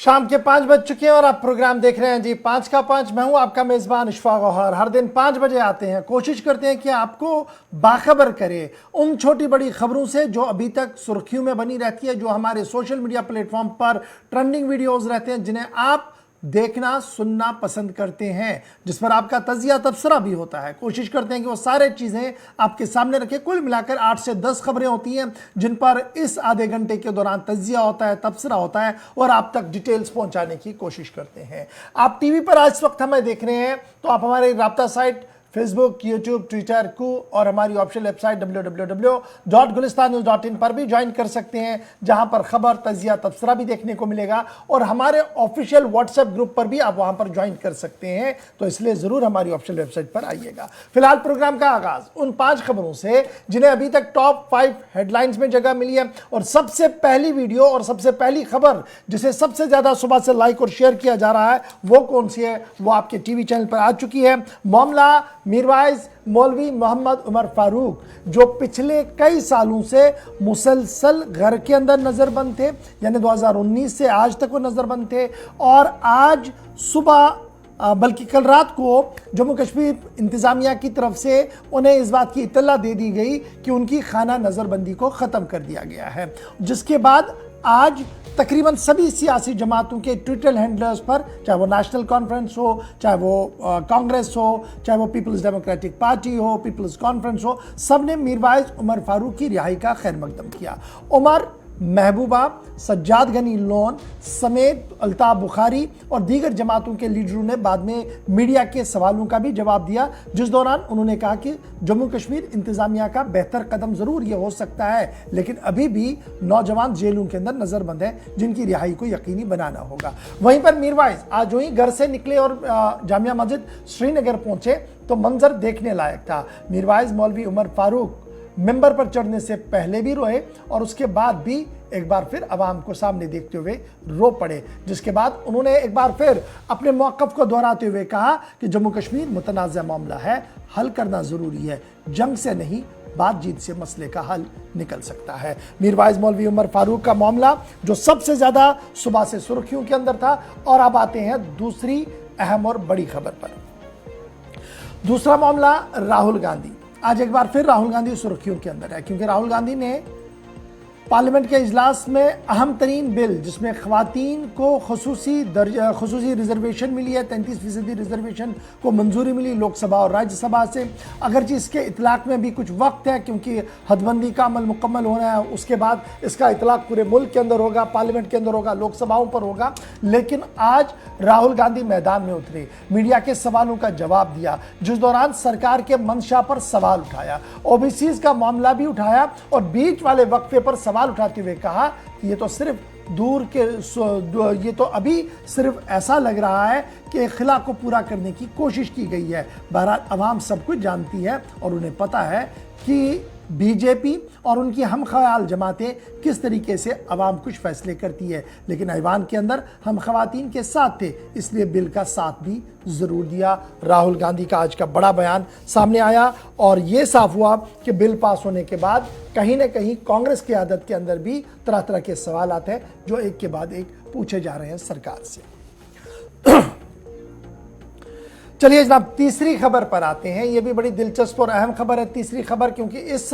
शाम के 5 बज चुके हैं और आप प्रोग्राम देख रहे हैं जी 5 का 5। मैं हूं आपका मेजबान इशफाक गौहर। हर दिन 5 बजे आते हैं, कोशिश करते हैं कि आपको बाखबर करें उन छोटी बड़ी खबरों से जो अभी तक सुर्खियों में बनी रहती है, जो हमारे सोशल मीडिया प्लेटफॉर्म पर ट्रेंडिंग वीडियोस रहते हैं, जिन्हें आप देखना सुनना पसंद करते हैं, जिस पर आपका तजिया तबसरा भी होता है। कोशिश करते हैं कि वो सारे चीज़ें आपके सामने रखें। कुल मिलाकर 8 से 10 खबरें होती हैं जिन पर इस आधे घंटे के दौरान तजिया होता है, तबसरा होता है और आप तक डिटेल्स पहुंचाने की कोशिश करते हैं। आप टीवी पर आज वक्त हमें देख रहे हैं तो आप हमारे राब्ता साइट फेसबुक, यूट्यूब, ट्विटर को और हमारी ऑफिशियल वेबसाइट www.gulistannews.in पर भी ज्वाइन कर सकते हैं, जहां पर खबर, तजिया, तबसरा भी देखने को मिलेगा। और हमारे ऑफिशियल व्हाट्सएप ग्रुप पर भी आप वहां पर ज्वाइन कर सकते हैं, तो इसलिए जरूर हमारी ऑफिशियल वेबसाइट पर आइएगा। फिलहाल प्रोग्राम का आगाज उन 5 खबरों से जिन्हें अभी तक टॉप 5 हेडलाइंस में जगह मिली है। और सबसे पहली वीडियो और सबसे पहली खबर जिसे सबसे ज्यादा सुबह से लाइक और शेयर किया जा रहा है वो कौन सी है, वो आपके टीवी चैनल पर आ चुकी है। मामला मीरवाइज मौलवी मोहम्मद उमर फारूक, जो पिछले कई सालों से मुसलसल घर के अंदर नजरबंद थे, यानी 2019 से आज तक वो नजरबंद थे। और आज सुबह बल्कि कल रात को जम्मू कश्मीर इंतजामिया की तरफ से उन्हें इस बात की इत्तला दे दी गई कि उनकी खाना नजरबंदी को ख़त्म कर दिया गया है, जिसके बाद आज तकरीबन सभी सियासी जमातों के ट्विटर हैंडलर्स पर, चाहे वो नेशनल कॉन्फ्रेंस हो, चाहे वो कांग्रेस हो, चाहे वो पीपल्स डेमोक्रेटिक पार्टी हो, पीपल्स कॉन्फ्रेंस हो, सब ने मीरवाइज उमर फारूक की रिहाई का खैर मकदम किया। उमर, महबूबा, सज्जाद गनी लोन समेत अल्ताफ बुखारी और दीगर जमातों के लीडरों ने बाद में मीडिया के सवालों का भी जवाब दिया, जिस दौरान उन्होंने कहा कि जम्मू कश्मीर इंतजामिया का बेहतर कदम जरूर ये हो सकता है, लेकिन अभी भी नौजवान जेलों के अंदर नजरबंद हैं जिनकी रिहाई को यकीनी बनाना होगा। वहीं पर मीरवाइज आज वहीं घर से निकले और जामिया मस्जिद श्रीनगर पहुंचे तो मंजर देखने लायक था। मीरवाइज मौलवी उमर फारूक मेंबर पर चढ़ने से पहले भी रोए और उसके बाद भी एक बार फिर अवाम को सामने देखते हुए रो पड़े, जिसके बाद उन्होंने एक बार फिर अपने मौक़िफ़ को दोहराते हुए कहा कि जम्मू कश्मीर मुतनाज़ा मामला है, हल करना ज़रूरी है, जंग से नहीं बातचीत से मसले का हल निकल सकता है। मीरवाइज मौलवी उमर फारूक का मामला जो सबसे ज़्यादा सुबह से सुर्खियों के अंदर था। और अब आते हैं दूसरी अहम और बड़ी खबर पर। दूसरा मामला राहुल गांधी। आज एक बार फिर राहुल गांधी सुर्खियों के अंदर है, क्योंकि राहुल गांधी ने पार्लियामेंट के इजलास में अहम तरीन बिल जिसमें ख़वातीन को खसूसी रिजर्वेशन मिली है, 33% रिजर्वेशन को मंजूरी मिली लोकसभा और राज्यसभा से। अगरचे इसके इतलाक़ में भी कुछ वक्त है, क्योंकि हदबंदी का अमल मुकम्मल होना है, उसके बाद इसका इतलाक़ पूरे मुल्क के अंदर होगा, पार्लियामेंट के अंदर होगा, लोकसभाओं पर होगा। लेकिन आज राहुल गांधी मैदान में उतरे, मीडिया के सवालों का जवाब दिया, जिस दौरान सरकार के मंशा पर सवाल उठाया, ओबीसीज का मामला भी उठाया और बीच वाले वक्फे पर सवाल उठाते हुए कहा कि ये तो सिर्फ ये तो अभी सिर्फ ऐसा लग रहा है कि खिला को पूरा करने की कोशिश की गई है। बहरहाल अवाम सब कुछ जानती है और उन्हें पता है कि बीजेपी और उनकी हम ख्याल जमातें किस तरीके से अवाम कुछ फैसले करती है, लेकिन ऐवान के अंदर हम खवातीन के साथ थे, इसलिए बिल का साथ भी ज़रूर दिया। राहुल गांधी का आज का बड़ा बयान सामने आया और ये साफ हुआ कि बिल पास होने के बाद कहीं ना कहीं कांग्रेस की आदत के अंदर भी तरह तरह के सवाल आते हैं जो एक के बाद एक पूछे जा रहे हैं सरकार से। चलिए जनाब, तीसरी खबर पर आते हैं। यह भी बड़ी दिलचस्प और अहम खबर है तीसरी खबर, क्योंकि इस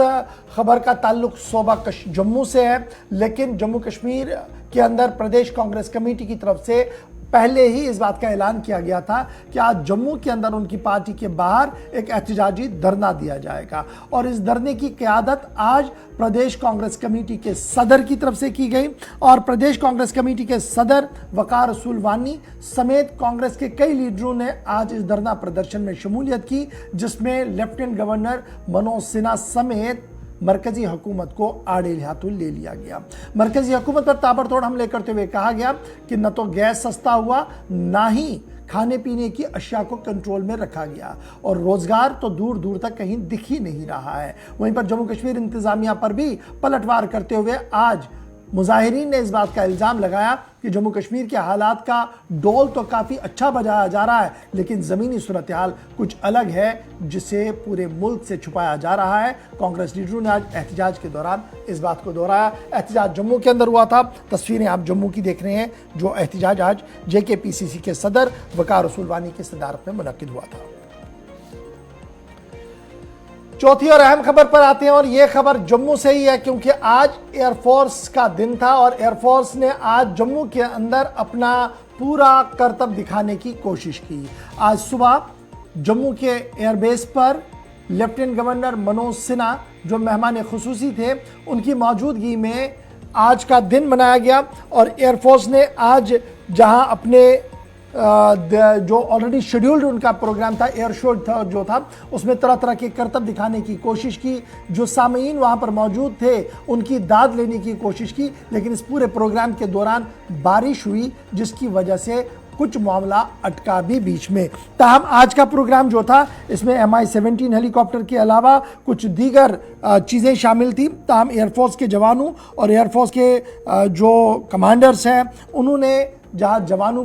खबर का ताल्लुक सूबा जम्मू से है, लेकिन जम्मू कश्मीर के अंदर प्रदेश कांग्रेस कमेटी की तरफ से पहले ही इस बात का ऐलान किया गया था कि आज जम्मू के अंदर उनकी पार्टी के बाहर एक एहतजाजी धरना दिया जाएगा। और इस धरने की क़यादत आज प्रदेश कांग्रेस कमेटी के सदर की तरफ से की गई और प्रदेश कांग्रेस कमेटी के सदर वकार रसूल वानी समेत कांग्रेस के कई लीडरों ने आज इस धरना प्रदर्शन में शमूलियत की, जिसमें लेफ्टिनेंट गवर्नर मनोज सिन्हा समेत मरकजी हुकूमत को आड़े हाथों ले लिया गया। मरकजी हुकूमत पर ताबड़तोड़ हमले करते हुए कहा गया कि न तो गैस सस्ता हुआ, ना ही खाने पीने की अशिया को कंट्रोल में रखा गया और रोजगार तो दूर दूर तक कहीं दिख ही नहीं रहा है। वहीं पर जम्मू कश्मीर इंतजामिया पर भी पलटवार करते हुए आज मुजाहिरीन ने इस बात का इल्ज़ाम लगाया कि कि जम्मू कश्मीर के हालात का डोल तो काफ़ी अच्छा बजाया जा रहा है, लेकिन ज़मीनी सूरत हाल कुछ अलग है जिसे पूरे मुल्क से छुपाया जा रहा है। कांग्रेस लीडरों ने आज एहतजाज के दौरान इस बात को दोहराया। एहतजाज जम्मू के अंदर हुआ था, तस्वीरें आप जम्मू की देख रहे हैं, जो एहतजाज आज JKPCC के सदर वकार रसूल वानी की सदारत में मुनक्किद हुआ था। चौथी और अहम खबर पर आते हैं और यह खबर जम्मू से ही है, क्योंकि आज एयरफोर्स का दिन था और एयरफोर्स ने आज जम्मू के अंदर अपना पूरा करतब दिखाने की कोशिश की। आज सुबह जम्मू के एयरबेस पर लेफ्टिनेंट गवर्नर मनोज सिन्हा जो मेहमान खुसूसी थे, उनकी मौजूदगी में आज का दिन मनाया गया और एयरफोर्स ने आज जहां अपने जो ऑलरेडी शेड्यूल्ड उनका प्रोग्राम था, एयर शो था जो था, उसमें तरह तरह के करतब दिखाने की कोशिश की। जो सामीन वहां पर मौजूद थे उनकी दाद लेने की कोशिश की, लेकिन इस पूरे प्रोग्राम के दौरान बारिश हुई जिसकी वजह से कुछ मामला अटका भी बीच में। ताहम आज का प्रोग्राम जो था इसमें MI-17 हेलीकॉप्टर के अलावा कुछ दीगर चीज़ें शामिल थी। ताहम एयरफोर्स के जवानों और एयरफोर्स के जो कमांडर्स हैं उन्होंने जहाँ जवानों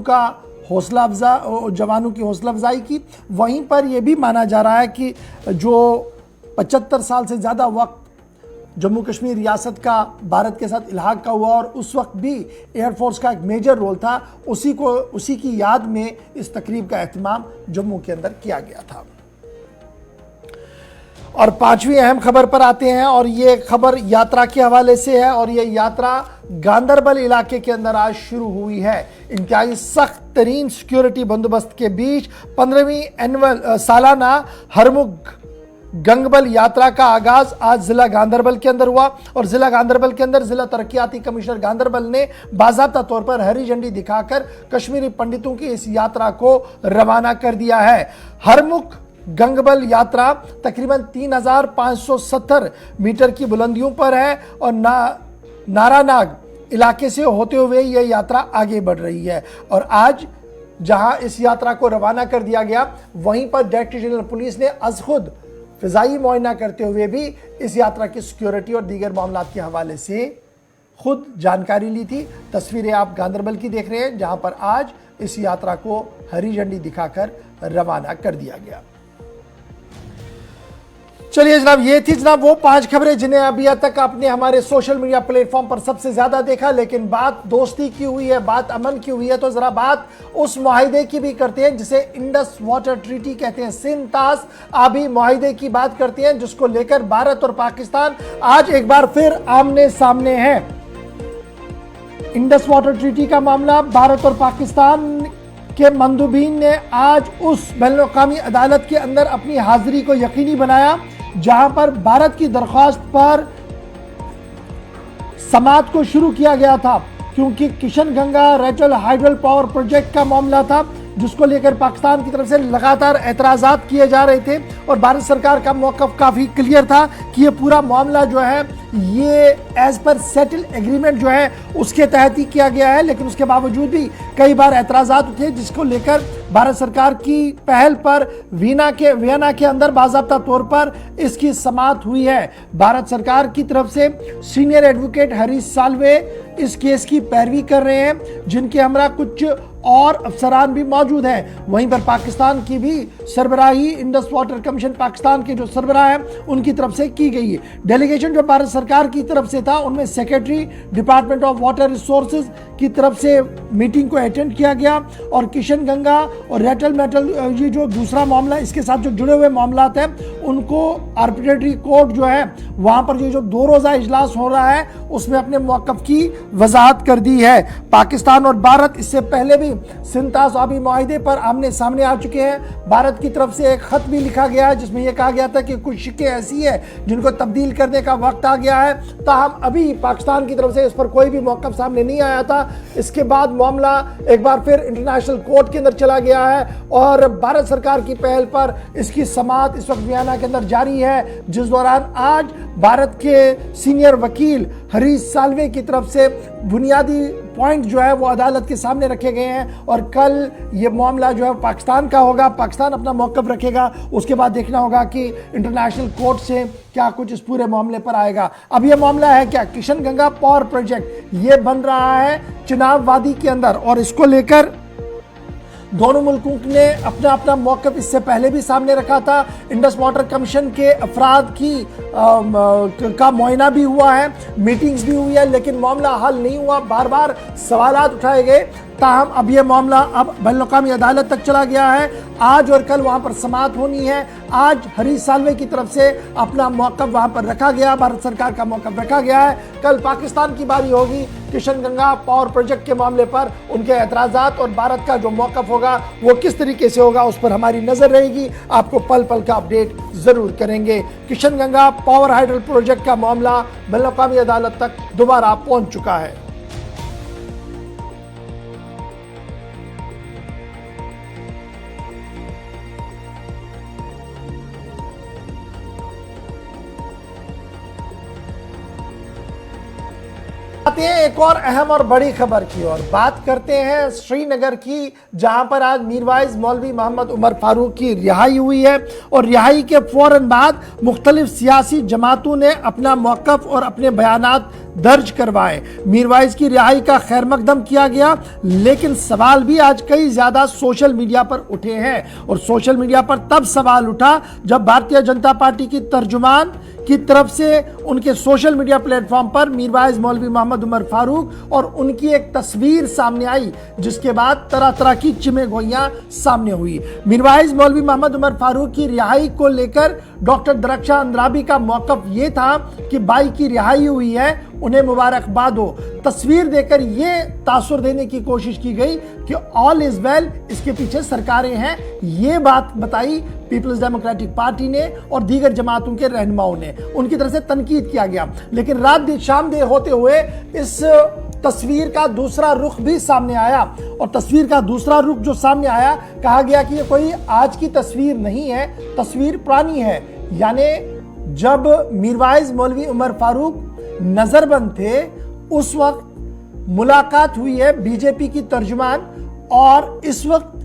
की हौसला अफजाई की, वहीं पर यह भी माना जा रहा है कि जो 75 साल से ज़्यादा वक्त जम्मू कश्मीर रियासत का भारत के साथ इल्हाक का हुआ और उस वक्त भी एयरफोर्स का एक मेजर रोल था, उसी की याद में इस तकरीब का एहतमाम जम्मू के अंदर किया गया था। और पांचवी अहम खबर पर आते हैं और ये खबर यात्रा के हवाले से है और ये यात्रा गांदरबल इलाके के अंदर आज शुरू हुई है। इंतहाई सख्त तरीन सिक्योरिटी बंदोबस्त के बीच 15वीं सालाना हरमुग गंगबल यात्रा का आगाज आज जिला गांदरबल के अंदर हुआ और जिला गांदरबल के अंदर जिला तरक्याती कमिश्नर गांदरबल ने बाज़ाब्ता तौर पर हरी झंडी दिखाकर कश्मीरी पंडितों की इस यात्रा को रवाना कर दिया है। हरमुग गंगबल यात्रा तकरीबन 3570 मीटर की बुलंदियों पर है और नारानाग इलाके से होते हुए यह यात्रा आगे बढ़ रही है। और आज जहां इस यात्रा को रवाना कर दिया गया, वहीं पर डायरेक्टर जनरल पुलिस ने अज खुद फिजाई मुआयना करते हुए भी इस यात्रा की सिक्योरिटी और दीगर मामलों के हवाले से खुद जानकारी ली थी। तस्वीरें आप गांदरबल की देख रहे हैं, जहां पर आज इस यात्रा को हरी झंडी दिखाकर रवाना कर दिया गया। चलिए जनाब, ये थी जनाब वो 5 खबरें जिन्हें अभी तक आपने हमारे सोशल मीडिया प्लेटफॉर्म पर सबसे ज्यादा देखा, लेकिन बात दोस्ती की हुई है, बात अमन की हुई है, तो जरा बात उस मुआहिदे की भी करते हैं जिसे इंडस वाटर ट्रीटी कहते हैं, सिंध-तास आबी मुआहिदे की बात करते हैं, जिसको लेकर भारत और पाकिस्तान आज एक बार फिर आमने सामने है। इंडस वाटर ट्रीटी का मामला, भारत और पाकिस्तान के मंदूबीन ने आज उस बैनुल-अक़वामी अदालत के अंदर अपनी हाजिरी को यकीनी बनाया, जहां पर भारत की दरख्वास्त पर समाअत को शुरू किया गया था, क्योंकि Kishan Ganga Ratle hydel power project का मामला था जिसको लेकर पाकिस्तान की तरफ से लगातार एतराज़ात किए जा रहे थे और भारत सरकार का मौक़िफ़ काफ़ी क्लियर था कि ये पूरा मामला जो है ये एज पर सेटल एग्रीमेंट जो है उसके तहत ही किया गया है। लेकिन उसके बावजूद भी कई बार एतराज़ात उठे, जिसको लेकर भारत सरकार की पहल पर वियना के अंदर बाज़ाब्ता तौर पर इसकी समाअत हुई है। भारत सरकार की तरफ से सीनियर एडवोकेट हरीश साल्वे इस केस की पैरवी कर रहे हैं, जिनके हमरा कुछ और अफसरान भी मौजूद हैं। वहीं पर पाकिस्तान की भी सरबराही इंडस वाटर कमीशन पाकिस्तान के जो सरबराह हैं उनकी तरफ से की गई है। डेलीगेशन जो भारत सरकार की तरफ से था उनमें secretary department of water resources की तरफ से मीटिंग को अटेंड किया गया और किशन गंगा और रेटल मेटल ये जो दूसरा मामला इसके साथ जो जुड़े हुए मामलात हैं उनको आर्बिट्रेटरी कोर्ट जो है वहां पर ये जो 2 रोज़ा इजलास हो रहा है उसमें अपने मौक़िफ़ की वजाहत कर दी है। पाकिस्तान और भारत इससे पहले भी सिंध-तास आबी मुआहिदे पर आमने सामने आ चुके हैं। भारत की तरफ से एक खत भी लिखा गया है जिसमें यह कहा गया था कि कुछ शिक्के ऐसी है जिनको तब्दील करने का वक्त आ गया है, ताहम अभी पाकिस्तान की तरफ से इस पर कोई भी मौक़िफ़ सामने नहीं आया था। इसके बाद मामला एक बार फिर इंटरनेशनल कोर्ट के अंदर चला गया है और भारत सरकार की पहल पर इसकी समाअत इस वक्त वियना हरियाणा के अंदर जारी है, जिस दौरान आज भारत के सीनियर वकील हरीश साल्वे की तरफ से बुनियादी पॉइंट जो है वो अदालत के सामने रखे गए हैं और कल ये मामला जो है पाकिस्तान का होगा, पाकिस्तान अपना मौक़िफ़ रखेगा। उसके बाद देखना होगा कि इंटरनेशनल कोर्ट से क्या कुछ इस पूरे मामले पर आएगा। अब ये मामला है क्या, किशन गंगा पावर प्रोजेक्ट ये बन रहा है चिनाब वादी के अंदर और इसको लेकर दोनों मुल्कों ने अपना अपना मौक़िफ़ इससे पहले भी सामने रखा था। इंडस वाटर कमीशन के अफराद का मुआयना भी हुआ है, मीटिंग्स भी हुई है, लेकिन मामला हल नहीं हुआ, बार बार सवालात उठाए गए। ताहम अब यह मामला अब बैनुल-अक़वामी अदालत तक चला गया है। आज और कल वहां पर समाअत होनी है। आज हरीश साल्वे की तरफ से अपना मौक़िफ़ वहां पर रखा गया, भारत सरकार का मौक़िफ़ रखा गया है। कल पाकिस्तान की बारी होगी किशन गंगा पावर प्रोजेक्ट के मामले पर, उनके एतराज़ात और भारत का जो मौक़िफ़ होगा वो किस तरीके से होगा उस पर हमारी नज़र रहेगी। आपको पल पल का अपडेट ज़रूर करेंगे। Kishan Ganga power hydel project का मामला बैनुल-अक़वामी अदालत तक दोबारा पहुंच चुका है। आते हैं एक और अहम और बड़ी खबर की ओर। बात करते हैं श्रीनगर की, जहां पर आज मीरवाइज मौलवी मोहम्मद उमर फारूक की रिहाई हुई है और रिहाई के फौरन बाद मुख्तलिफ सियासी जमातों ने अपना मौक़िफ़ और अपने बयानात दर्ज करवाए। मीरवाइज की रिहाई का खैर मकदम किया गया, लेकिन सवाल भी आज कई ज्यादा सोशल मीडिया पर उठे हैं और सोशल मीडिया पर तब सवाल उठा जब भारतीय जनता पार्टी की तर्जुमान की तरफ से उनके सोशल मीडिया प्लेटफॉर्म पर मीरवाइज मौलवी मोहम्मद उमर फारूक और उनकी एक तस्वीर सामने आई, जिसके बाद तरह तरह की चिमे-गोइयां सामने हुई। मीरवाइज मौलवी मोहम्मद उमर फारूक की रिहाई को लेकर डॉक्टर दरख्शां अंद्राबी का मौक़िफ़ ये था कि भाई की रिहाई हुई है, उन्हें मुबारकबाद हो। तस्वीर देकर ये तासुर देने की कोशिश की गई कि ऑल इज वेल, इसके पीछे सरकारें हैं। ये बात बताई पीपल्स डेमोक्रेटिक पार्टी ने और दीगर जमातों के रहनुमाओं ने, उनकी तरफ से तनकीद किया गया। लेकिन रात दिन शाम देर होते हुए इस तस्वीर का दूसरा रुख भी सामने आया और तस्वीर का दूसरा रुख जो सामने आया, कहा गया कि ये कोई आज की तस्वीर नहीं है, तस्वीर पुरानी है। यानी जब मीरवाइज मौलवी उमर फारूक नजरबंद थे उस वक्त मुलाकात हुई है बीजेपी की तर्जुमान और इस वक्त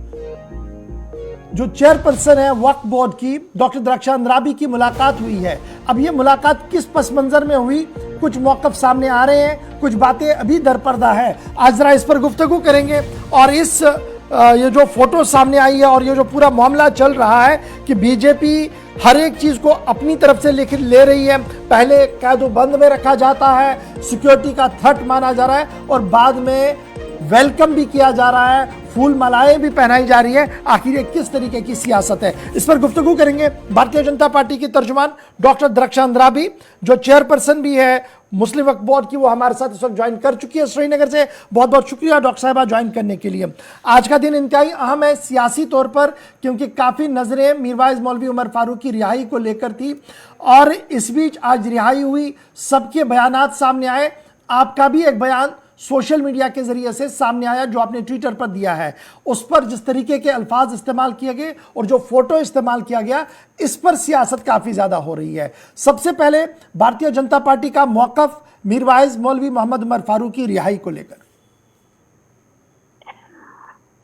जो चेयरपर्सन है वक्फ बोर्ड की डॉक्टर दरख्शां अंद्राबी की मुलाकात हुई है। अब ये मुलाकात किस पस मंजर में हुई, कुछ मौक़िफ़ सामने आ रहे हैं, कुछ बातें अभी दरपर्दा है। आज जरा इस पर गुफ्तगू करेंगे और इस ये जो फोटो सामने आई है और ये जो पूरा मामला चल रहा है कि बीजेपी हर एक चीज को अपनी तरफ से ले रही है। पहले कैदोबंद में रखा जाता है, सिक्योरिटी का थ्रेट माना जा रहा है और बाद में वेलकम भी किया जा रहा है, फूल मालाएं भी पहनाई जा रही है। आखिर ये किस तरीके की सियासत है, इस पर गुफ्तगू करेंगे भारतीय जनता पार्टी की तर्जुमान डॉक्टर दरख्शां अंद्राबी, जो चेयरपर्सन भी है मुस्लिम वक्फ बोर्ड की, वो हमारे साथ इस वक्त ज्वाइन कर चुकी है श्रीनगर से। बहुत बहुत शुक्रिया डॉक्टर साहिबा ज्वाइन करने के लिए। आज का दिन इंतहाई अहम है सियासी तौर पर, क्योंकि काफ़ी नज़रें मीरवाइज मौलवी उमर फारूक की रिहाई को लेकर थी और इस बीच आज रिहाई हुई, सबके बयानात सामने आए। आपका भी एक बयान सोशल मीडिया के जरिए से सामने आया जो आपने ट्विटर पर दिया है, उस पर जिस तरीके के अल्फाज इस्तेमाल किए गए और जो फोटो इस्तेमाल किया गया, इस पर सियासत काफी ज्यादा हो रही है। सबसे पहले भारतीय जनता पार्टी का मौक़िफ़ मीरवाइज मौलवी मोहम्मद उमर फारूक की रिहाई को लेकर।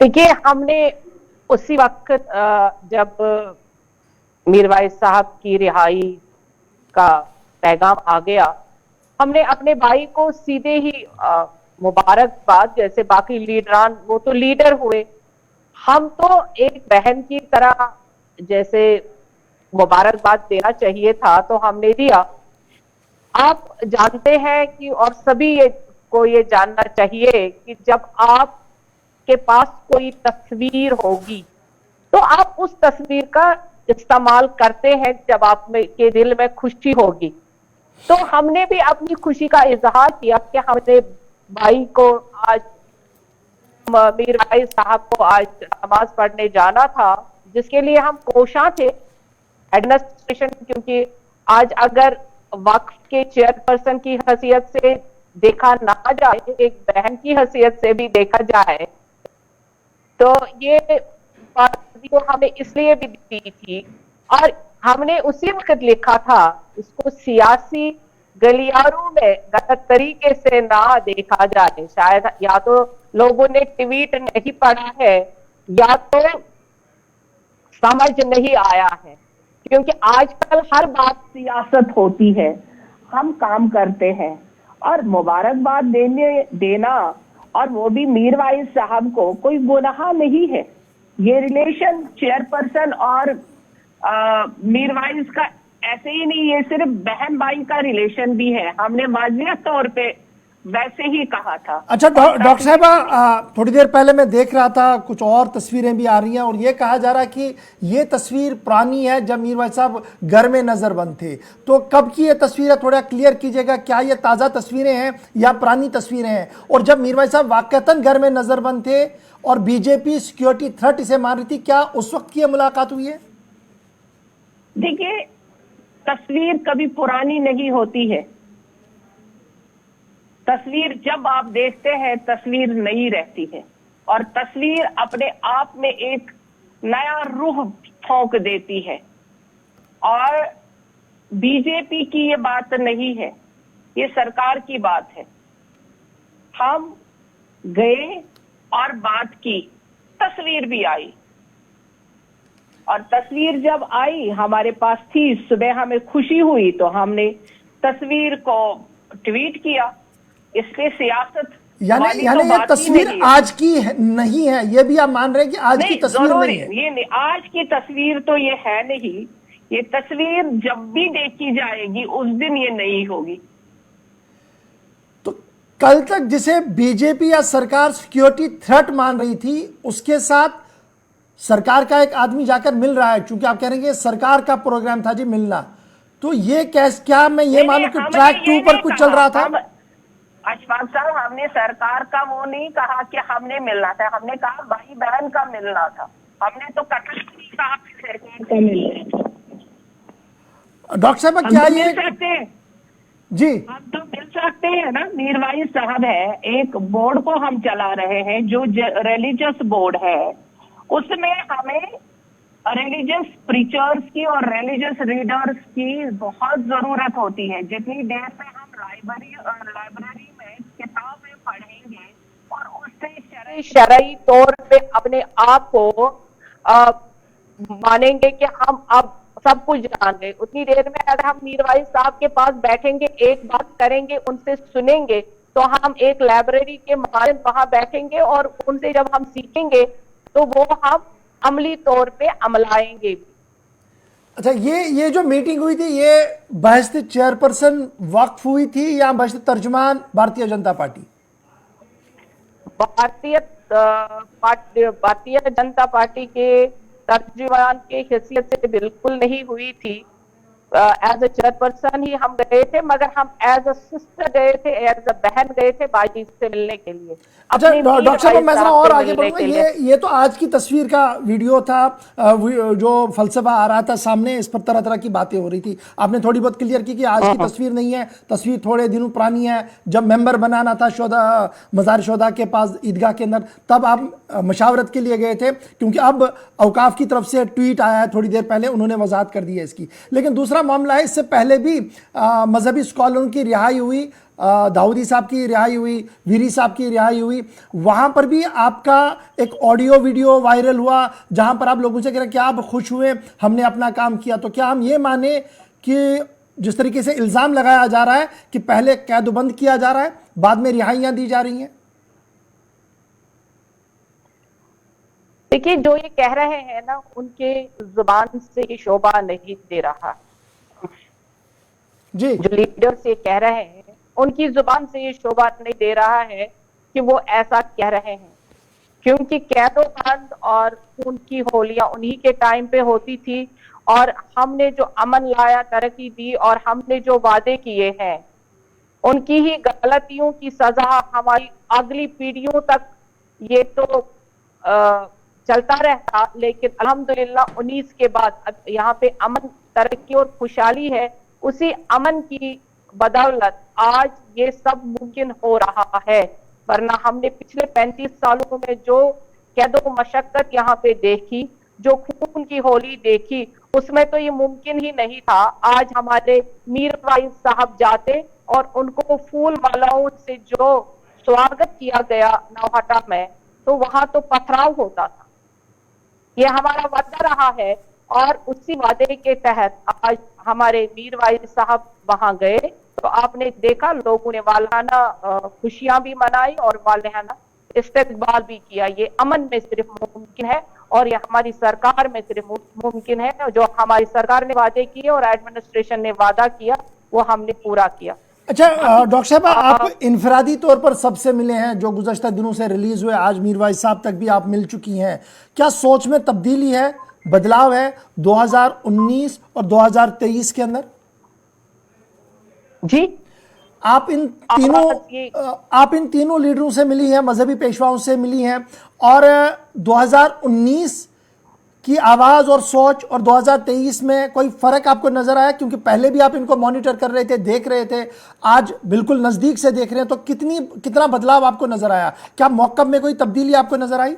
देखिए, हमने उसी वक्त जब मीरवाइज साहब की रिहाई का पैगाम आ गया, हमने अपने भाई को सीधे ही मुबारकबाद, जैसे बाकी लीडरान वो तो लीडर हुए, हम तो एक बहन की तरह जैसे मुबारकबाद देना चाहिए था तो हमने दिया। आप जानते हैं कि और सभी को ये जानना चाहिए कि जब आप के पास कोई तस्वीर होगी तो आप उस तस्वीर का इस्तेमाल करते हैं जब आप के दिल में खुशी होगी। तो हमने भी अपनी खुशी का इजहार किया कि हमने भाई को आज, मीरवाइज साहब को आज नमाज पढ़ने जाना था, जिसके लिए हम कोशां थे एडमिनिस्ट्रेशन, क्योंकि आज अगर वक्फ के चेयरपर्सन की हैसियत से देखा ना जाए, एक बहन की हैसियत से भी देखा जाए, तो ये बात तो हमें इसलिए भी दी थी। और हमने उसी वक्त लिखा था, इसको सियासी गलियारों में गलत तरीके से ना देखा जाए। शायद या तो लोगों ने ट्वीट नहीं पढ़ा है या तो समझ नहीं आया है, क्योंकि आजकल हर बात सियासत होती है। हम काम करते हैं और मुबारकबाद देना, और वो भी मीरवाइज साहब को, कोई गुनाह नहीं है। ये रिलेशन चेयरपर्सन और मीरवाइज का ऐसे ही नहीं, ये सिर्फ बहन भाई का रिलेशन भी है। हमने वाजिया तौर पे वैसे ही कहा था। अच्छा डॉक्टर साहबा, थोड़ी देर पहले मैं देख रहा था, कुछ और तस्वीरें भी आ रही हैं और ये कहा जा रहा है कि ये तस्वीर पुरानी है, जब मीरवाइज साहब घर में नजरबंद थे। तो कब की ये तस्वीर है, थोड़ा क्लियर कीजिएगा, क्या ये ताज़ा तस्वीरें हैं या पुरानी तस्वीरें हैं? और जब मीरवाइज साहब वाकईतन घर में नजरबंद थे और बीजेपी सिक्योरिटी थ्रेट इसे मान रही थी, क्या उस वक्त की मुलाकात हुई है? देखिए, तस्वीर कभी पुरानी नहीं होती है। तस्वीर जब आप देखते हैं, तस्वीर नई रहती है, और तस्वीर अपने आप में एक नया रूह फूंक देती है। और बीजेपी की ये बात नहीं है, ये सरकार की बात है। हम गए और बात की, तस्वीर भी आई, और तस्वीर जब आई हमारे पास थी, सुबह हमें खुशी हुई तो हमने तस्वीर को ट्वीट किया। इसलिए सियासत यानी ये तस्वीर आज की नहीं है, ये भी आप मान रहे हैं कि आज की तस्वीर नहीं है? ये नहीं, आज की तस्वीर तो ये है नहीं। ये तस्वीर जब भी देखी जाएगी उस दिन ये नहीं होगी। तो कल तक जिसे बीजेपी या सरकार सिक्योरिटी थ्रेट मान रही थी, उसके साथ सरकार का एक आदमी जाकर मिल रहा है, क्योंकि आप कह रहे हैं कि सरकार का प्रोग्राम था जी मिलना, तो ये क्या मैं ये मानूं कि ट्रैक 2 पर कुछ चल रहा था? अशफाक साहब, हमने सरकार का वो नहीं कहा कि हमने मिलना था, हमने कहा भाई बहन का मिलना था। हमने तो कतई नहीं कहा कि सरकार का मिलना था। डॉक्टर साहब क्या ये मिल सकते हैं जी? हम तो मिल सकते हैं ना। मीरवाइज साहब है, एक बोर्ड को हम चला रहे हैं जो रिलीजियस बोर्ड है, उसमें हमें रिलीजियस प्रीचर्स की और रिलीजियस रीडर्स की बहुत जरूरत होती है। जितनी देर में हम लाइब्रेरी में किताबें पढ़ेंगे और उससे शरई तौर पे अपने आप को मानेंगे कि हम अब सब कुछ जान गए, उतनी देर में अगर हम मीरवाइज साहब के पास बैठेंगे, एक बात करेंगे, उनसे सुनेंगे, तो हम एक लाइब्रेरी के माध्यम वहां बैठेंगे और उनसे जब हम सीखेंगे तो वो हम अमली तौर पे अमलाएंगे। अच्छा, ये जो मीटिंग हुई थी, ये बहस चेयरपर्सन वक्फ हुई थी या बहस तर्जुमान भारतीय जनता पार्टी? भारतीय जनता पार्टी के तर्जुमान के हैसियत से बिल्कुल नहीं हुई थी। एज अ चेयरपर्सन ही हम गए थे, मगर हम एज अ सिस्टर गए थे, एज अ बहन गए थे भाई से मिलने के लिए। अच्छा डॉक्टर साहब, मैं जरा और आगे बढ़ूंगा। ये तो आज की तस्वीर का वीडियो था, जो फलसफा आ रहा था सामने, इस पर तरह तरह की बातें हो रही थी। आपने थोड़ी बहुत क्लियर की कि आज की तस्वीर नहीं है, तस्वीर थोड़े दिनों पुरानी है। जब मेंबर बनाना था मज़ार शोदा के पास ईदगाह के अंदर, तब आप मशावरत के लिए गए थे, क्योंकि अब औकाफ की तरफ से ट्वीट आया है थोड़ी देर पहले, उन्होंने वजाहत कर दी है इसकी। लेकिन दूसरा मामला है, इससे पहले भी मजहबी स्कॉलरों की रिहाई हुई, दाऊदी साहब की रिहाई हुई, वीरी साहब की रिहाई हुई, वहां पर भी आपका एक ऑडियो वीडियो वायरल हुआ जहां पर आप लोगों से कह रहे हैं कि आप खुश हुए, हमने अपना काम किया। तो क्या हम ये माने कि जिस तरीके से इल्जाम लगाया जा रहा है कि पहले कैदबंद किया जा रहा है, बाद में रिहाइयां दी जा रही हैं? देखिए, जो ये कह रहे हैं ना, उनके जुबान से ये शोभा नहीं दे रहा जी। जो लीडर्स ये कह रहे हैं, उनकी जुबान से ये शोभा नहीं दे रहा है कि वो ऐसा कह रहे हैं, क्योंकि कैदोबंद और खून की होलियां उन्हीं के टाइम पे होती थी, और हमने जो अमन लाया, तरक्की दी, और हमने जो वादे किए हैं, उनकी ही गलतियों की सजा हमारी अगली पीढ़ियों तक ये तो चलता रहता। लेकिन अल्हम्दुलिल्लाह 19 के बाद यहाँ पे अमन, तरक्की और खुशहाली है। उसी अमन की बदौलत आज ये सब मुमकिन हो रहा है, वरना हमने पिछले 35 सालों में जो कैदो मशक्कत यहाँ पे देखी, जो खून की होली देखी, उसमें तो ये मुमकिन ही नहीं था। आज हमारे मीरवाइज साहब जाते और उनको फूल मालाओं से जो स्वागत किया गया नौहटा में, तो वहां तो पथराव होता था। ये हमारा वादा रहा है और उसी वादे के तहत आज हमारे मीरवाइज साहब वहां गए तो आपने देखा लोगों ने वालाना खुशियां भी मनाई और वालाना इस्तकबाल भी किया। ये अमन में सिर्फ मुमकिन है और ये हमारी सरकार में सिर्फ मुमकिन है। जो हमारी सरकार ने वादे किए और एडमिनिस्ट्रेशन ने वादा किया वो हमने पूरा किया। अच्छा डॉक्टर साहब, आप इनफरादी तौर पर सबसे मिले हैं जो गुज़श्ता दिनों से रिलीज हुए, आज मीरवाइज साहब तक भी आप मिल चुकी हैं। क्या सोच में तब्दीली है, बदलाव है 2019 और 2023 के अंदर? जी, आप इन तीनों लीडरों से मिली हैं, मजहबी पेशवाओं से मिली हैं, और 2019 की आवाज और सोच और 2023 में कोई फर्क आपको नजर आया? क्योंकि पहले भी आप इनको मॉनिटर कर रहे थे, देख रहे थे, आज बिल्कुल नजदीक से देख रहे हैं, तो कितना बदलाव आपको नजर आया? क्या मौक़िफ़ में कोई तब्दीली आपको नजर आई?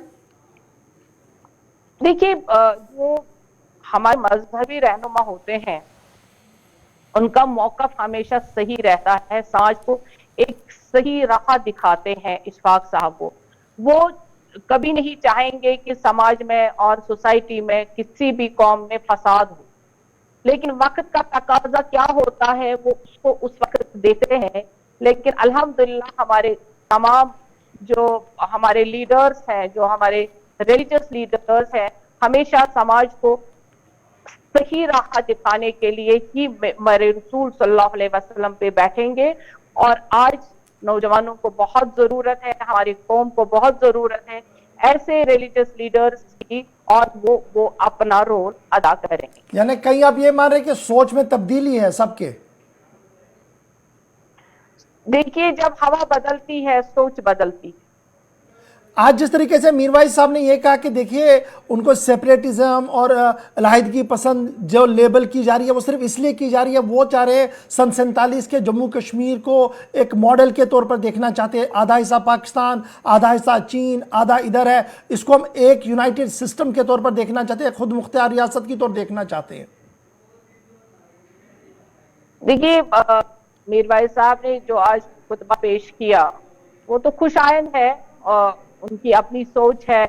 देखिए, जो हमारे मजहबी रहनुमा होते हैं उनका मौक़िफ़ हमेशा सही रहता है, समाज को एक सही राह दिखाते हैं। इशफाक साहब वो कभी नहीं चाहेंगे कि समाज में और सोसाइटी में किसी भी कौम में फसाद हो, लेकिन वक्त का तकाजा क्या होता है वो उसको उस वक्त देते हैं। लेकिन अल्हम्दुलिल्लाह हमारे तमाम जो हमारे लीडर्स हैं, जो हमारे रिलीजियस लीडर्स हैं, हमेशा समाज को सही राह दिखाने के लिए ही मेरे रसूल सल्लल्लाहु अलैहि वसल्लम पे बैठेंगे। और आज नौजवानों को बहुत जरूरत है, हमारी कौम को बहुत जरूरत है ऐसे रिलीजियस लीडर्स की, और वो अपना रोल अदा करेंगे। यानी कहीं आप ये मान रहे कि सोच में तब्दीली है सबके? देखिए, जब हवा बदलती है सोच बदलती है। आज जिस तरीके से मीरवाइज साहब ने यह कहा कि देखिए उनको सेपरेटिज्म और अलहदगी पसंद जो लेबल की जा रही है वो सिर्फ इसलिए की जा रही है, वो चाह रहे सन 47 के जम्मू कश्मीर को एक मॉडल के तौर पर देखना चाहते हैं। आधा हिस्सा पाकिस्तान, आधा हिस्सा चीन, आधा इधर है, इसको हम एक यूनाइटेड सिस्टम के तौर पर देखना चाहते हैं, खुद मुख्तियार रियासत की तौर देखना चाहते हैं। देखिए, मीरवाइज साहब ने जो आज खुतबा पेश किया वो तो खुशायन है, और उनकी अपनी सोच है,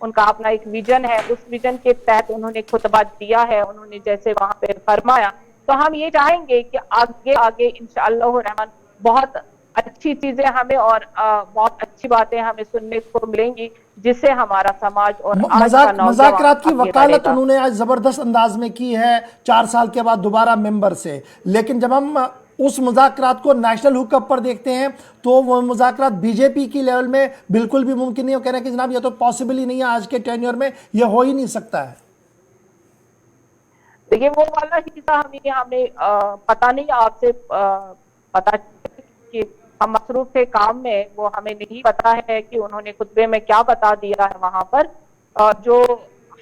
उनका अपना एक विजन है, उस विजन के तहत उन्होंने खुतबा दिया है। उन्होंने जैसे वहां पे फरमाया, तो हम ये चाहेंगे कि आगे आगे इंशाअल्लाह रहमान बहुत अच्छी चीजें हमें और बहुत अच्छी बातें हमें सुनने को मिलेंगी, जिससे हमारा समाज और मज़ाकरात की वकालत उन्होंने आज जबरदस्त अंदाज में की है 4 साल के बाद दोबारा मेंबर से। लेकिन जब हम उस मुज़ाकरात को नेशनल हुकअप पर देखते हैं तो वो मुज़ाकरात बीजेपी की लेवल में बिल्कुल भी मुमकिन नहीं हो। कह रहे हैं कि जनाब ये तो पॉसिबल ही नहीं है, आज के टेन्योर में ये हो ही नहीं सकता है। देखिए, वो वाला हिस्सा हमें पता नहीं, आपसे पता कि हम मसरूफ थे काम में, वो हमें नहीं पता है कि उन्होंने खुतबे में क्या बता दिया है वहां पर। जो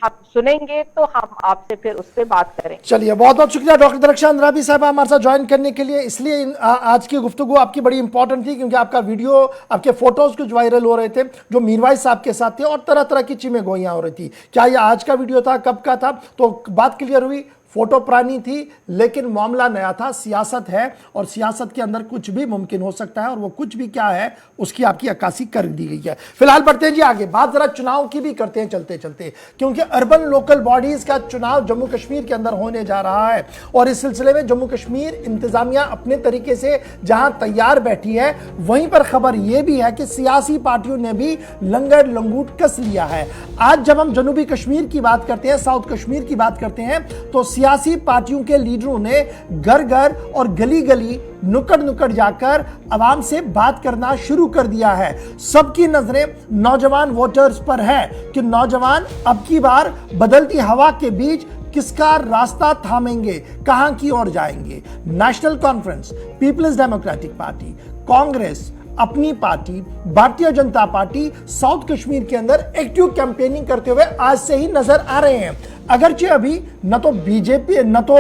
हम सुनेंगे तो हम आपसे फिर उस पर बात करेंगे। चलिए, बहुत बहुत शुक्रिया डॉक्टर दरख्शान अंद्राबी साहब हमारे साथ ज्वाइन करने के लिए। इसलिए आज की गुफ्तगू आपकी बड़ी इंपॉर्टेंट थी क्योंकि आपका वीडियो, आपके फोटोज कुछ वायरल हो रहे थे जो मीरवाइज साहब के साथ थे और तरह तरह की चीमें गोइयां हो रही थी। क्या ये आज का वीडियो था, कब का था? तो बात क्लियर हुई, फोटो पुरानी थी लेकिन मामला नया था। सियासत है और सियासत के अंदर कुछ भी मुमकिन हो सकता है और वो कुछ भी क्या है उसकी आपकी अक्कासी कर दी गई है। फिलहाल बढ़ते हैं जी आगे, बात जरा चुनाव की भी करते हैं चलते चलते, क्योंकि अर्बन लोकल बॉडीज का चुनाव जम्मू कश्मीर के अंदर होने जा रहा है और इस सिलसिले में जम्मू कश्मीर इंतजामिया अपने तरीके से जहां तैयार बैठी है, वहीं पर खबर यह भी है कि सियासी पार्टियों ने भी लंगर लंगूट कस लिया है। आज जब हम जनूबी कश्मीर की बात करते हैं, साउथ कश्मीर की बात करते हैं, तो सियासी पार्टियों के लीडरों ने घर घर और गली गली नुक्कड़ नुक्कड़ जाकर आवाम से बात करना शुरू कर दिया है। सबकी नजरें नौजवान वोटर्स पर है कि नौजवान अब की बार बदलती हवा के बीच किसका रास्ता थामेंगे, कहां की ओर जाएंगे। National Conference, Peoples Democratic Party, Congress, Apni party, Bharatiya Janata party south Kashmir के अंदर एक्टिव कैंपेनिंग करते हुए आज से ही नजर आ रहे हैं। अगरचे अभी न तो बीजेपी, न तो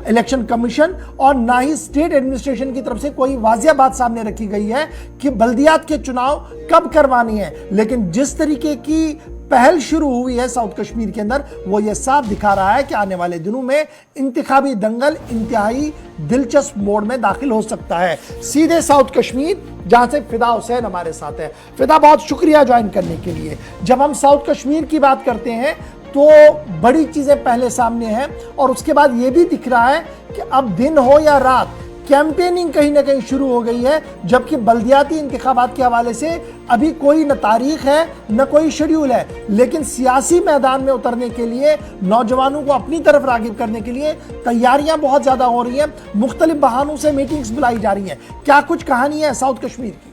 इलेक्शन कमीशन और ना ही स्टेट एडमिनिस्ट्रेशन की तरफ से कोई वाजिया बात सामने रखी गई है कि बल्दियात के चुनाव कब करवानी है, लेकिन जिस तरीके की पहल शुरू हुई है साउथ कश्मीर के अंदर, वो ये साफ दिखा रहा है कि आने वाले दिनों में इंतखाबी दंगल इंतहाई दिलचस्प मोड़ में दाखिल हो सकता है। सीधे साउथ कश्मीर, जहां से फिदा हुसैन हमारे साथ है। फिदा, बहुत शुक्रिया ज्वाइन करने के लिए। जब हम साउथ कश्मीर की बात करते हैं तो बड़ी चीजें पहले सामने हैं, और उसके बाद यह भी दिख रहा है कि अब दिन हो या रात कैंपेनिंग कहीं ना कहीं शुरू हो गई है, जबकि बल्दियाती इंतखाबात के हवाले से अभी कोई न तारीख है न कोई शेड्यूल है, लेकिन सियासी मैदान में उतरने के लिए नौजवानों को अपनी तरफ रागिब करने के लिए तैयारियां बहुत ज्यादा हो रही हैं। मुख्तलिफ बहानों से मीटिंग्स बुलाई जा रही हैं। क्या कुछ कहानी है साउथ कश्मीर की?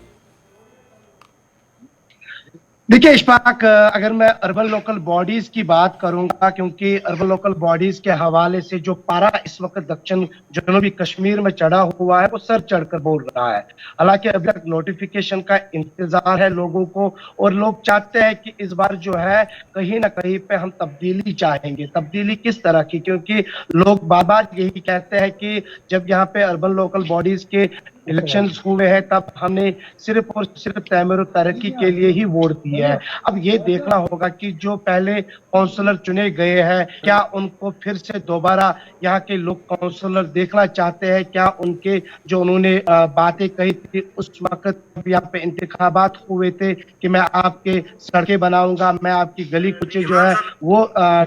देखिए इशफाक, अगर मैं अर्बन लोकल बॉडीज की बात करूंगा, क्योंकि अर्बन लोकल बॉडीज के हवाले से जो पारा इस वक्त दक्षिण जनूबी कश्मीर में चढ़ा हुआ है वो सर चढ़कर बोल रहा है। हालांकि अभी तक नोटिफिकेशन का इंतजार है लोगों को, और लोग चाहते हैं कि इस बार जो है कहीं ना कहीं पे हम तब्दीली चाहेंगे। तब्दीली किस तरह की? क्योंकि लोग बार बार यही कहते हैं कि जब यहाँ पे अर्बन लोकल बॉडीज के इलेक्शंस हुए हैं तब हमने सिर्फ और सिर्फ तैमूर तरक्की के लिए ही वोट दिए हैं। अब ये देखना होगा कि जो पहले काउंसलर चुने गए हैं, क्या उनको फिर से दोबारा यहाँ के लोग काउंसलर देखना चाहते हैं? क्या उनके जो उन्होंने बातें कही थी उस वक्त यहाँ पे इंतखाबात हुए थे कि मैं आपके सड़कें बनाऊंगा, मैं आपकी गली कुचे जो है वो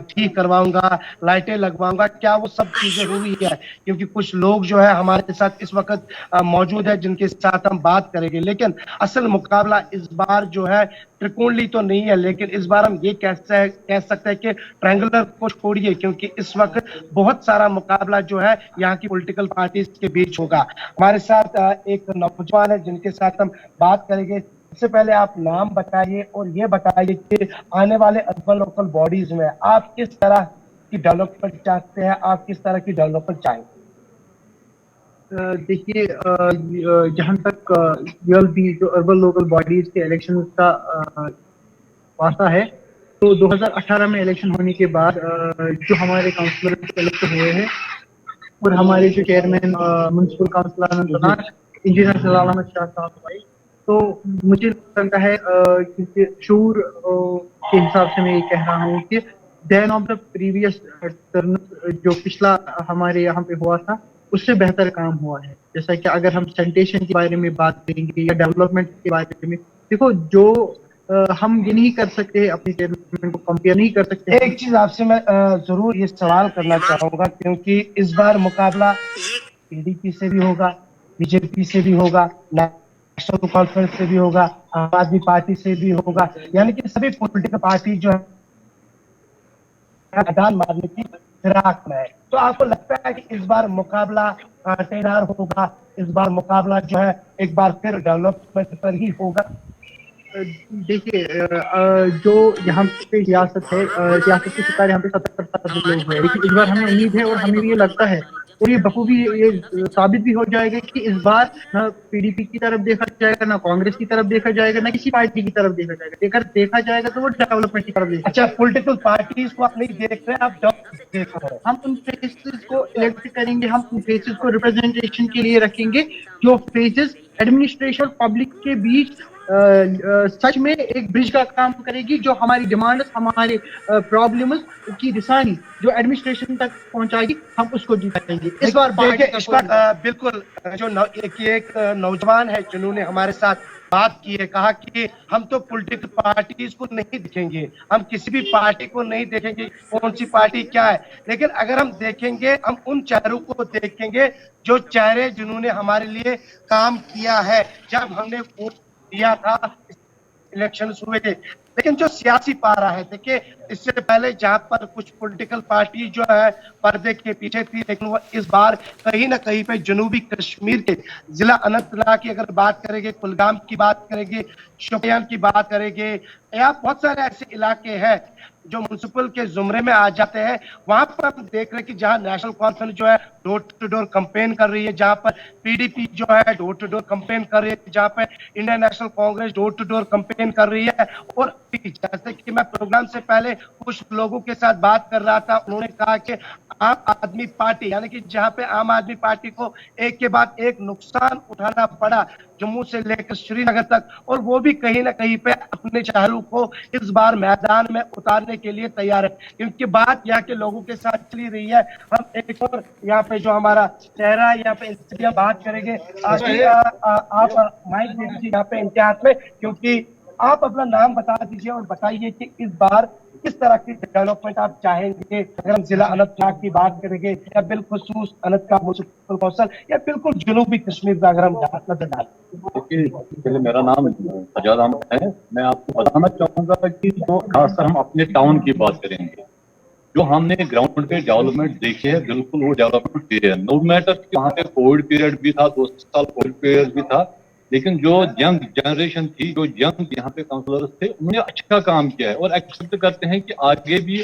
ठीक करवाऊंगा, लाइटें लगवाऊंगा, क्या वो सब चीजें हुई है? क्योंकि कुछ लोग जो है हमारे साथ इस वक्त मौजूद है जिनके साथ हम बात करेंगे। लेकिन असल मुकाबला इस बार जो है त्रिकोणीय तो नहीं है, लेकिन इस बार हम ये कह सकते हैं कि ट्रायंगुलर को छोड़िए, क्योंकि इस वक्त बहुत सारा मुकाबला जो है यहाँ की पॉलिटिकल पार्टीज के बीच होगा। हमारे साथ एक नौजवान है जिनके साथ हम बात करेंगे। सबसे पहले आप नाम बताइए और ये बताइए कि आने वाले अर्बन लोकल बॉडीज में आप किस तरह की डेवलपमेंट चाहते हैं, आप किस तरह की डेवलपमेंट चाहेंगे? देखिए, जहाँ तक यूएलबी जो अर्बन लोकल बॉडीज के इलेक्शन का वास्ता है, तो 2018 में इलेक्शन होने के बाद जो हमारे काउंसलर इलेक्ट हुए हैं और हमारे जो chairman municipal councillor engineer Salal Ahmad Shah साहब भाई, तो मुझे लगता है कि शूर के हिसाब से मैं ये कह रहा हूँ कि then of the previous term जो पिछला हमारे यहाँ पे हुआ था उससे बेहतर काम हुआ है। जैसा कि अगर हम सैनिटेशन के बारे में बात करेंगे या डेवलपमेंट के बारे में, देखो जो हम ये नहीं कर सकते, अपनी डेवलपमेंट को कंपेयर नहीं कर सकते। एक चीज आपसे मैं जरूर ये सवाल करना चाहूंगा, क्योंकि इस बार मुकाबला पीडीपी से भी होगा, बीजेपी से भी होगा, नेशनल कॉन्फ्रेंस से भी होगा, आम आदमी पार्टी से भी होगा, यानी कि सभी पॉलिटिकल पार्टी जो है मैदान मारने की फिराक में है। तो आपको लगता है कि इस बार मुकाबला कांटेदार होगा, इस बार मुकाबला जो है एक बार फिर डेवलपमेंट पर ही होगा? देखिए, जो यहाँ पे सियासत है, सियासत के शिकार यहाँ पे 77% लोग हैं, लेकिन इस बार हमें उम्मीद है और हमें भी ये लगता है और ये बखूबी ये साबित भी हो जाएगा कि इस बार ना पीडीपी की तरफ देखा जाएगा, ना कांग्रेस की तरफ देखा जाएगा, ना किसी पार्टी की तरफ देखा जाएगा। अगर देखा जाएगा तो वो डेवलपमेंट की तरफ देखा। अच्छा, पॉलिटिकल पार्टीज को आप नहीं देख रहे, आप डेवलपमेंट देख रहे हैं। हम उन फेसेस को इलेक्ट करेंगे, हम उन फेसेस को रिप्रेजेंटेशन के लिए रखेंगे जो फेसेस एडमिनिस्ट्रेशन पब्लिक के बीच सच में एक ब्रिज का काम करेगी, जो हमारी डिमांड, हमारे प्रॉब्लम्स की रिसानी जो एडमिनिस्ट्रेशन तक पहुंचाएगी, हम उसको जिताएंगे। इस बार बिल्कुल जो एक नौजवान है जिन्होंने हमारे साथ बात की है, कहा कि हम तो पॉलिटिकल पार्टीज को नहीं देखेंगे, हम किसी भी पार्टी को नहीं देखेंगे, कौन सी पार्टी क्या है, लेकिन अगर हम देखेंगे हम उन चेहरों को देखेंगे जो चेहरे जिन्होंने हमारे लिए काम किया है जब हमने वोट दिया था, इलेक्शन हुए थे। लेकिन जो सियासी पारा है, देखिए इससे पहले जहां पर कुछ पॉलिटिकल पार्टी जो है पर्दे के पीछे थी, लेकिन वो इस बार कहीं ना कहीं पे जनूबी कश्मीर के जिला अनंतनाग की अगर बात करेंगे, कुलगाम की बात करेंगे, शोपियान की बात करेंगे, या बहुत सारे ऐसे इलाके हैं जो म्युनिसिपल के जुमरे में आ जाते हैं, वहां पर हम देख रहे हैं कि जहां नेशनल कॉन्फ्रेंस जो है डोर टू डोर कैंपेन कर रही है, जहां पर पीडीपी जो है डोर टू डोर कैंपेन कर रही है, जहां पर Indian National Congress door to door campaign कर रही है। और जैसे कि मैं प्रोग्राम से पहले कुछ लोगों के साथ बात कर रहा था, उन्होंने कहा कि आम आदमी पार्टी, यानी कि जहां पे आम आदमी पार्टी को एक के बाद एक नुकसान उठाना पड़ा जम्मू से लेकर श्रीनगर तक, और वो भी कहीं ना कहीं पे अपने चेहरों को इस बार मैदान में उतारने के लिए तैयार है, क्योंकि बात यहाँ के लोगों के साथ चली रही है। हम एक और यहाँ पे जो हमारा चेहरा है यहाँ पे इससे हम बात करेंगे। आप माइक दे दीजिए यहाँ पे इनके हाथ में, क्योंकि आप अपना नाम बता दीजिए और बताइए कि इस बार किस तरह की डेवलपमेंट आप चाहेंगे। अगर हम जिला अनंतनाग की बात करेंगे या बिलखुसूस अनंतनाग म्युनिसिपल कौंसिल या बिल्कुल जनूबी कश्मीर में अगर हम नजर डालें। देखिए, पहले मेरा नाम सजाद अहमद है। मैं आपको बताना चाहूंगा कि जो खासकर हम अपने टाउन की बात करेंगे, जो हमने ग्राउंड पे डेवलपमेंट देखी है, बिल्कुल वो डेवलपमेंट दे है। नो मैटर वहाँ पे कोविड पीरियड भी था, 2 साल कोविड पीरियड भी था, लेकिन जो यंग जनरेशन थी, जो यंग यहाँ पे काउंसलर्स थे, उन्होंने अच्छा काम किया है और एक्सेप्ट करते हैं कि आगे भी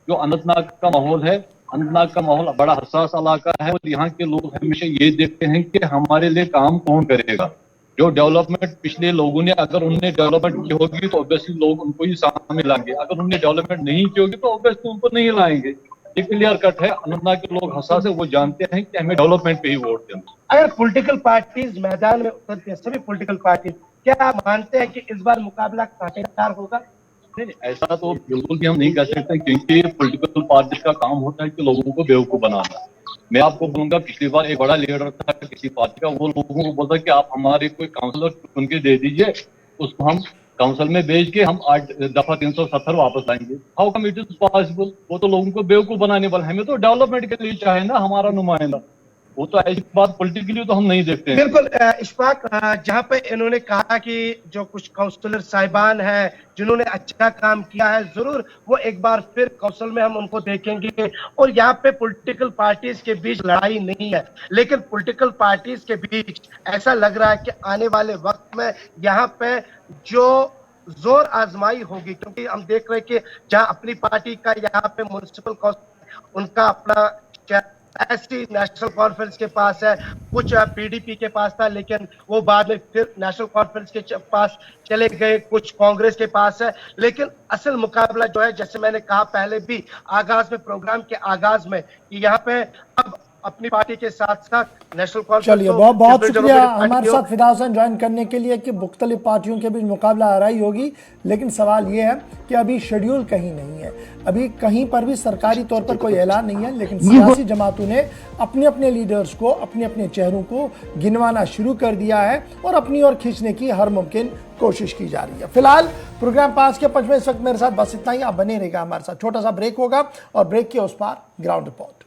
जो अनंतनाग का माहौल है, अनंतनाग का माहौल बड़ा हसास इलाका है और यहाँ के लोग हमेशा ये देखते हैं कि हमारे लिए काम कौन करेगा। जो डेवलपमेंट पिछले लोगों ने, अगर उन्होंने डेवलपमेंट की होगी तो ऑब्वियसली लोग उनको ही सामने लाएंगे, अगर उन्होंने डेवलपमेंट नहीं की होगी तो ऑब्वियसली उनको नहीं लाएंगे। ये क्लियर कट है। अनंतनाग के लोग हसास है, वो जानते हैं कि हमें डेवलपमेंट पे ही वोट देना। अगर पॉलिटिकल पार्टीज मैदान में उतरते हैं, सभी पॉलिटिकल पार्टी, क्या आप मानते हैं कि इस बार मुकाबला कांटेदार होगा? नहीं, ऐसा तो बिल्कुल भी हम नहीं कह सकते, क्योंकि पॉलिटिकल पार्टी का काम होता है कि लोगों को बेवकूफ बनाना। मैं आपको बोलूंगा, पिछली बार एक बड़ा लीडर था किसी पार्टी का, वो लोगों को बोलता कि आप हमारे कोई काउंसलर चुन के दे दीजिए, उसको हम काउंसिल में भेज के हम 8 दफा 370 वापस लाएंगे। How come it is possible? वो तो लोगों को बेवकूफ बनाने वाला। हमें तो डेवलपमेंट के लिए चाहे ना हमारा नुमाइंदा, वो तो ऐसी बात पॉलिटिकली तो हम नहीं देखते हैं। बिल्कुल इशफाक, जहां पे इन्होंने कहा कि जो कुछ काउंसलर साहिबान हैं जिन्होंने अच्छा काम किया है, जरूर वो एक बार फिर काउंसिल में हम उनको देखेंगे। और यहाँ पे पॉलिटिकल पार्टीज के बीच लड़ाई नहीं है, लेकिन पॉलिटिकल पार्टीज के बीच ऐसा लग रहा है कि आने वाले वक्त में यहाँ पे जो जोर आजमाई होगी, क्योंकि हम देख रहे हैं कि जहां अपनी पार्टी का यहाँ पे म्युनिसिपल काउंसिल उनका अपना ऐसी नेशनल कॉन्फ्रेंस के पास है, कुछ पीडीपी के पास था, लेकिन वो बाद में फिर नेशनल कॉन्फ्रेंस के पास चले गए, कुछ कांग्रेस के पास है। लेकिन असल मुकाबला जो है, जैसे मैंने कहा पहले भी आगाज में, प्रोग्राम के आगाज में, कि यहाँ पे अब अपनी पार्टी के साथ साथ नेशनल कॉन्फ्रेंस। चलिए, बहुत बहुत शुक्रिया हमारे साथ फिदा हुसैन ज्वाइन करने के लिए कि मुख्तलिफ पार्टियों के बीच मुकाबला आराई होगी, लेकिन सवाल ये है कि अभी शेड्यूल कहीं नहीं है, अभी कहीं पर भी सरकारी तौर पर कोई ऐलान नहीं है, लेकिन सियासी जमातों ने अपने अपने लीडर्स को, अपने अपने चेहरों को गिनवाना शुरू कर दिया है और अपनी ओर खींचने की हर मुमकिन कोशिश की जा रही है। फिलहाल प्रोग्राम 5 के 5वें इस वक्त मेरे साथ बस इतना ही। आप बने रहेगा हमारे साथ। छोटा सा ब्रेक होगा और ब्रेक के उस पार ग्राउंड रिपोर्ट।